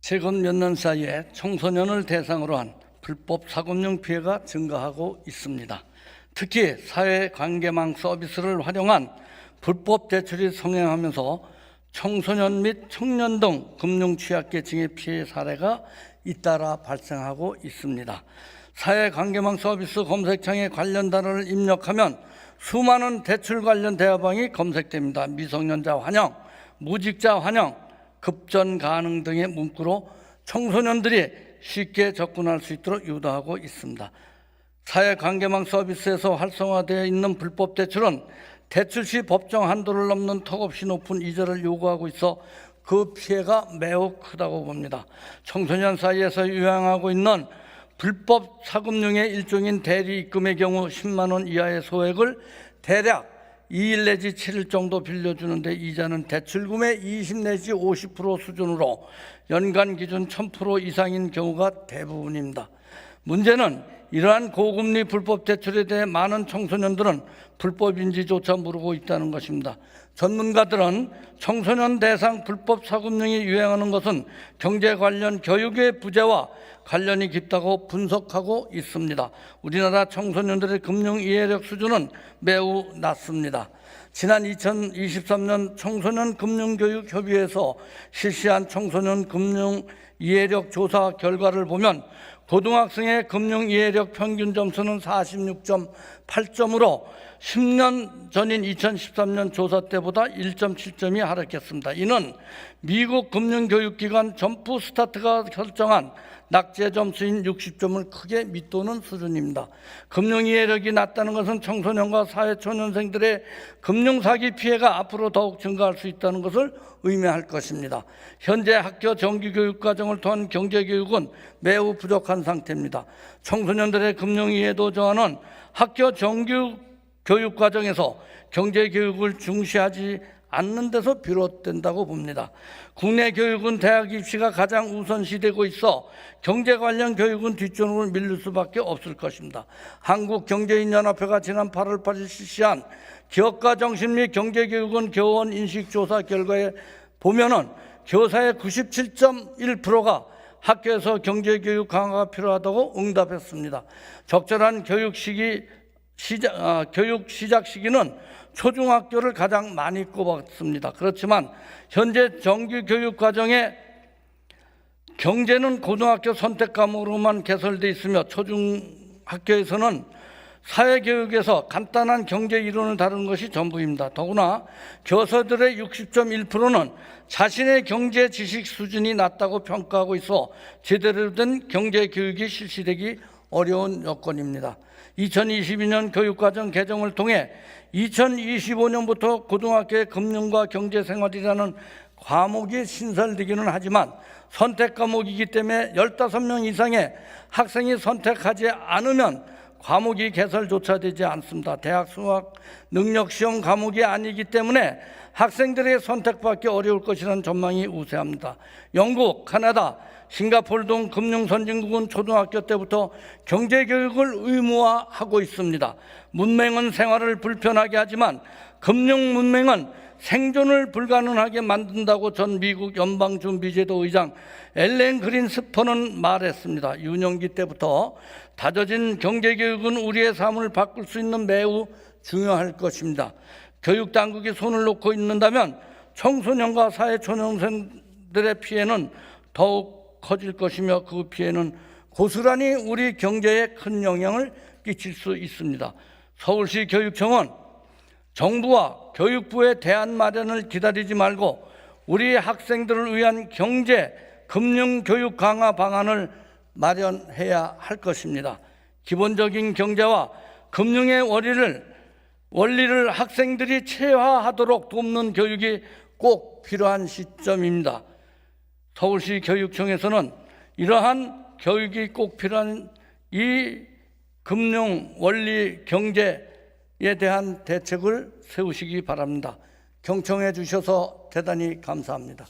최근 몇 년 사이에 청소년을 대상으로 한 불법 사금융 피해가 증가하고 있습니다. 특히 사회관계망 서비스를 활용한 불법 대출이 성행하면서 청소년 및 청년 등 금융 취약계층의 피해 사례가 잇따라 발생하고 있습니다. 사회관계망 서비스 검색창에 관련 단어를 입력하면 수많은 대출 관련 대화방이 검색됩니다. 미성년자 환영, 무직자 환영, 급전 가능 등의 문구로 청소년들이 쉽게 접근할 수 있도록 유도하고 있습니다. 사회관계망 서비스에서 활성화되어 있는 불법 대출은 대출 시 법정 한도를 넘는 턱없이 높은 이자를 요구하고 있어 그 피해가 매우 크다고 봅니다. 청소년 사이에서 유행하고 있는 불법 사금융의 일종인 대리 입금의 경우 10만 원 이하의 소액을 대략 2일 내지 7일 정도 빌려주는데 이자는 대출금의 20 내지 50% 수준으로 연간 기준 1000% 이상인 경우가 대부분입니다. 문제는 이러한 고금리 불법 대출에 대해 많은 청소년들은 불법인지조차 모르고 있다는 것입니다. 전문가들은 청소년 대상 불법 사금융이 유행하는 것은 경제 관련 교육의 부재와 관련이 깊다고 분석하고 있습니다. 우리나라 청소년들의 금융 이해력 수준은 매우 낮습니다. 지난 2023년 청소년 금융교육협의회에서 실시한 청소년 금융 이해력 조사 결과를 보면 고등학생의 금융 이해력 평균 점수는 46.8점으로 10년 전인 2013년 조사 때보다 1.7점이 하락했습니다. 이는 미국 금융교육기관 점프 스타트가 설정한 낙제 점수인 60점을 크게 밑도는 수준입니다. 금융 이해력이 낮다는 것은 청소년과 사회초년생들의 금융사기 피해가 앞으로 더욱 증가할 수 있다는 것을 의미할 것입니다. 현재 학교 정규교육과정을 통한 경제교육은 매우 부족한 상태입니다. 청소년들의 금융 이해도 저하는 학교 정규교육과정에서 경제교육을 중시하지 않는 데서 비롯된다고 봅니다. 국내 교육은 대학 입시가 가장 우선시되고 있어 경제 관련 교육은 뒷전으로 밀릴 수밖에 없을 것입니다. 한국경제인연합회가 지난 8월 8일 실시한 기업가 정신 및 경제교육은 교원 인식조사 결과에 보면은 교사의 97.1%가 학교에서 경제교육 강화가 필요하다고 응답했습니다. 적절한 교육 시작 시기는 초중학교를 가장 많이 꼽았습니다. 그렇지만 현재 정규교육 과정에 경제는 고등학교 선택 과목으로만 개설되어 있으며 초중학교에서는 사회교육에서 간단한 경제 이론을 다루는 것이 전부입니다. 더구나 교사들의 60.1%는 자신의 경제 지식 수준이 낮다고 평가하고 있어 제대로 된 경제 교육이 실시되기 어려운 여건입니다. 2022년 교육과정 개정을 통해 2025년부터 고등학교의 금융과 경제생활이라는 과목이 신설되기는 하지만 선택 과목이기 때문에 15명 이상의 학생이 선택하지 않으면 과목이 개설조차 되지 않습니다. 대학 수학 능력시험 과목이 아니기 때문에 학생들의 선택받기 어려울 것이라는 전망이 우세합니다. 영국, 캐나다, 싱가포르 등 금융 선진국은 초등학교 때부터 경제교육을 의무화하고 있습니다. 문맹은 생활을 불편하게 하지만 금융 문맹은 생존을 불가능하게 만든다고 전 미국 연방준비제도 의장 엘렌 그린스퍼는 말했습니다. 유년기 때부터 다져진 경제교육은 우리의 삶을 바꿀 수 있는 매우 중요할 것입니다. 교육당국이 손을 놓고 있는다면 청소년과 사회초년생들의 피해는 더욱 커질 것이며 그 피해는 고스란히 우리 경제에 큰 영향을 끼칠 수 있습니다. 서울시 교육청은 정부와 교육부의 대안 마련을 기다리지 말고 우리 학생들을 위한 경제, 금융 교육 강화 방안을 마련해야 할 것입니다. 기본적인 경제와 금융의 원리를 학생들이 체화하도록 돕는 교육이 꼭 필요한 시점입니다. 서울시 교육청에서는 이러한 교육이 꼭 필요한 이 금융, 원리, 경제에 대한 대책을 세우시기 바랍니다. 경청해 주셔서 대단히 감사합니다.